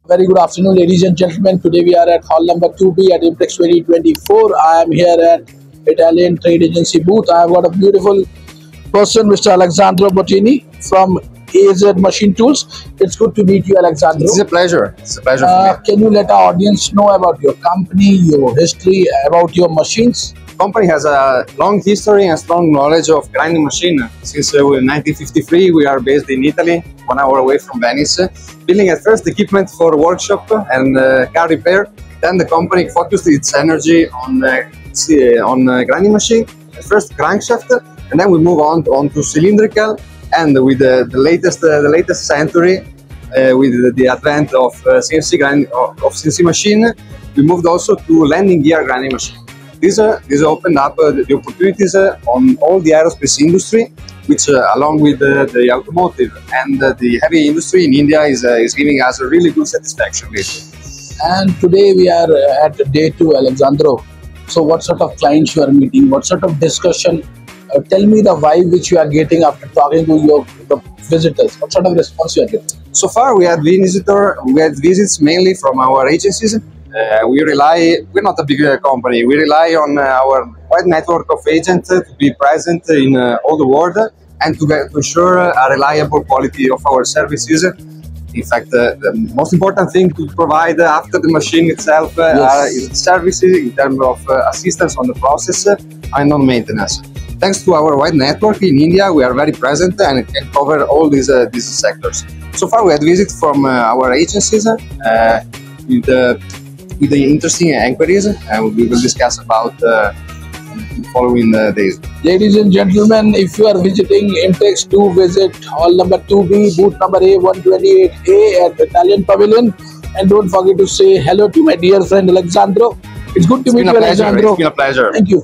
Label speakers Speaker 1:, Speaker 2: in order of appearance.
Speaker 1: Very good afternoon, ladies and gentlemen. Today we are at hall number 2B at IMTEX 2024. I am here at Italian Trade Agency booth. I have got a beautiful person, Mr. Alessandro Bottene from AZ Machine Tools. It's good to meet you, Alessandro.
Speaker 2: It's a pleasure. It's a pleasure for me.
Speaker 1: Can you let our audience know about your company, your history, about your machines?
Speaker 2: The company has a long history and strong knowledge of grinding machine. Since 1953, we are based in Italy, 1 hour away from Venice, building at first equipment for workshop and car repair. Then the company focused its energy on grinding machine, first crankshaft, and then we move on to cylindrical. And with the latest century, with the advent of CNC machine, we moved also to landing gear grinding machine. This opened up the opportunities on all the aerospace industry, which along with the automotive and the heavy industry in India is giving us a really good satisfaction with.
Speaker 1: And today we are at day 2, Alessandro. So what sort of clients you are meeting? What sort of discussion? Tell me the vibe which you are getting after talking to the visitors. What sort of response you are getting?
Speaker 2: So far we had visits mainly from our agencies. We're not a big company. We rely on our wide network of agents to be present in all the world and to ensure a reliable quality of our services. In fact, the most important thing to provide after the machine itself is services in terms of assistance on the process and on maintenance. Thanks to our wide network in India, we are very present and can cover all these sectors. So far, we had visits from our agencies with the interesting inquiries, and we will discuss about the following days.
Speaker 1: Ladies and gentlemen, if you are visiting IMTEX, do visit hall number 2B, booth number A128A at Italian Pavilion, and don't forget to say hello to my dear friend Alessandro. It's good to meet you, Alessandro.
Speaker 2: It's been a pleasure.
Speaker 1: Thank you.